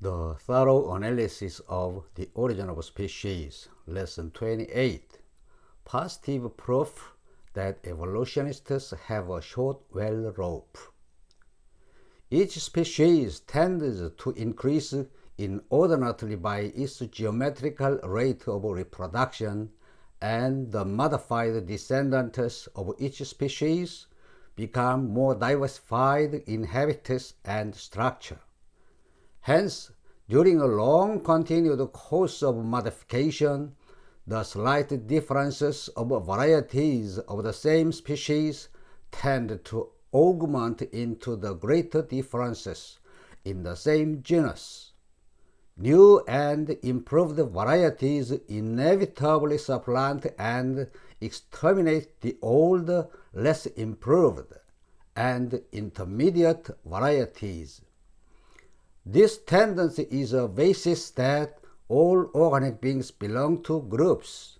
The thorough analysis of the origin of species, Lesson 28. Positive proof that evolutionists have a short well rope. Each species tends to increase inordinately by its geometrical rate of reproduction, and the modified descendants of each species become more diversified in habitats and structure. Hence, during a long continued course of modification, the slight differences of varieties of the same species tend to augment into the greater differences in the same genus. New and improved varieties inevitably supplant and exterminate the old, less improved, and intermediate varieties. This tendency is a basis that all organic beings belong to groups.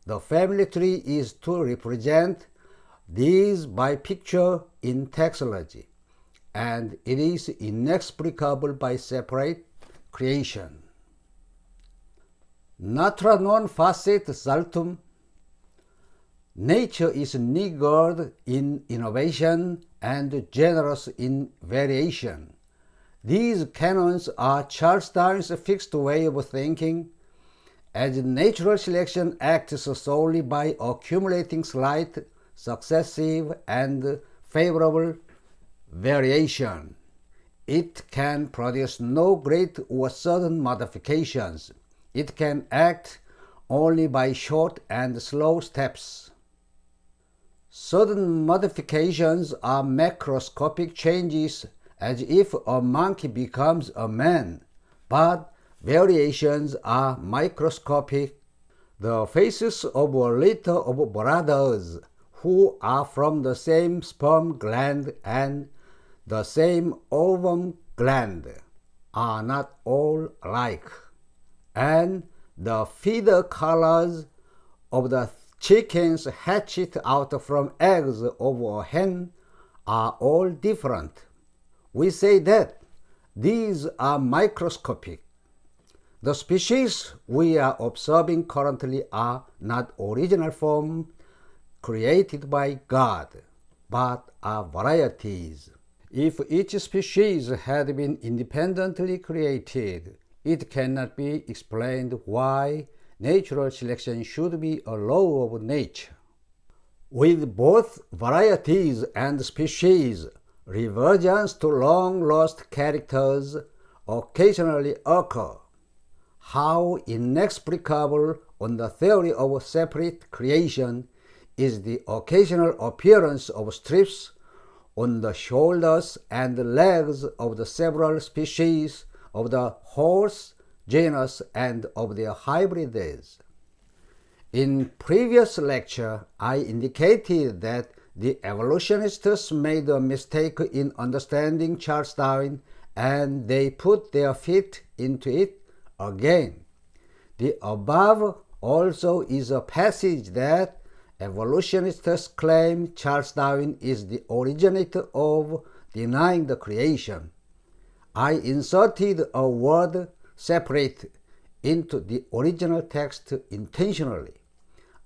The family tree is to represent these by picture in taxonomy, and it is inexplicable by separate creation. Natura non facit saltum. Nature is niggard in innovation and generous in variation. These canons are Charles Darwin's fixed way of thinking, as natural selection acts solely by accumulating slight, successive, and favorable variation. It can produce no great or sudden modifications. It can act only by short and slow steps. Sudden modifications are macroscopic changes, as if a monkey becomes a man, but variations are microscopic. The faces of a litter of brothers who are from the same sperm gland and the same ovum gland are not all alike, and the feather colors of the chickens hatched out from eggs of a hen are all different. We say that these are microscopic. The species we are observing currently are not original form created by God, but are varieties. If each species had been independently created, it cannot be explained why natural selection should be a law of nature. With both varieties and species, reversions to long-lost characters occasionally occur. How inexplicable on the theory of separate creation is the occasional appearance of strips on the shoulders and legs of the several species of the horse genus and of their hybrids. In previous lecture, I indicated that the evolutionists made a mistake in understanding Charles Darwin, and they put their feet into it again. The above also is a passage that evolutionists claim Charles Darwin is the originator of denying the creation. I inserted a word separate into the original text intentionally.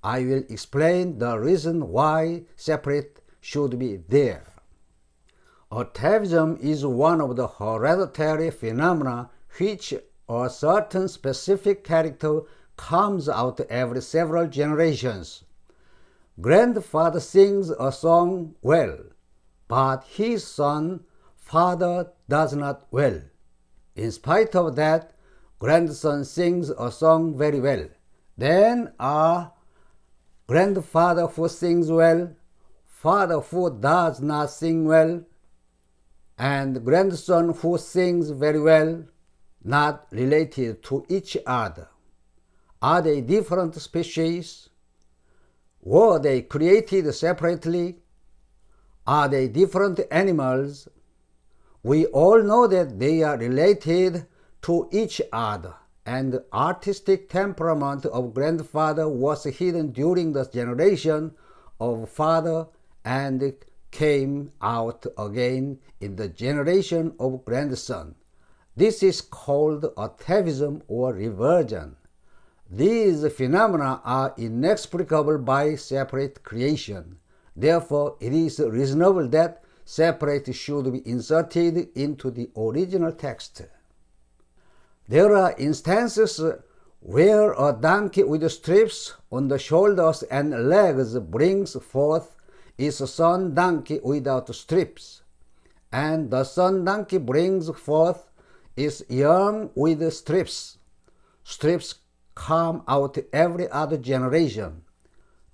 I will explain the reason why separate should be there. Atavism is one of the hereditary phenomena which a certain specific character comes out every several generations. Grandfather sings a song well, but his son, father, does not well. In spite of that, grandson sings a song very well. Then grandfather who sings well, father who does not sing well, and grandson who sings very well, not related to each other. Are they different species? Were they created separately? Are they different animals? We all know that they are related to each other, and the artistic temperament of grandfather was hidden during the generation of father and came out again in the generation of grandson. This is called Atavism or reversion. These phenomena are inexplicable by separate creation. Therefore, it is reasonable that separate should be inserted into the original text. There are instances where a donkey with strips on the shoulders and legs brings forth its son donkey without strips, and the son donkey brings forth its young with strips. Strips come out every other generation.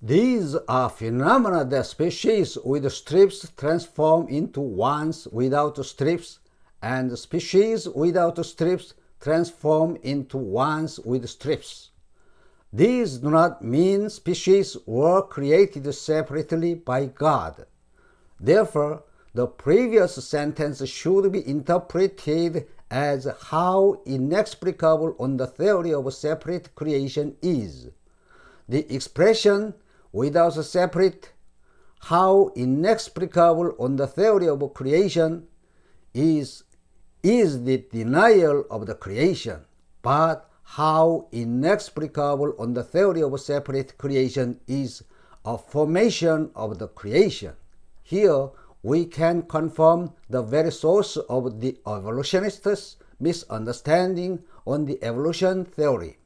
These are phenomena that species with strips transform into ones without strips, and species without strips transform into ones with strips. These do not mean species were created separately by God. Therefore, the previous sentence should be interpreted as how inexplicable on the theory of separate creation is. The expression without separate, how inexplicable on the theory of creation is the denial of the creation, but how inexplicable on the theory of separate creation is a formation of the creation. Here we can confirm the very source of the evolutionists' misunderstanding on the evolution theory.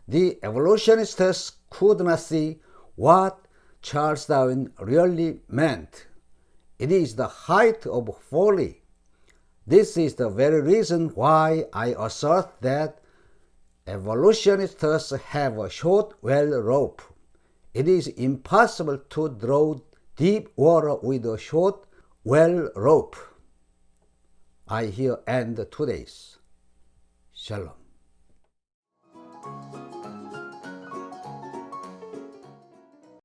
The evolutionists could not see what Charles Darwin really meant. It is the height of folly. This is the very reason why I assert that evolutionists have a short well rope. It is impossible to draw deep water with a short well rope. I here end today's. Shalom.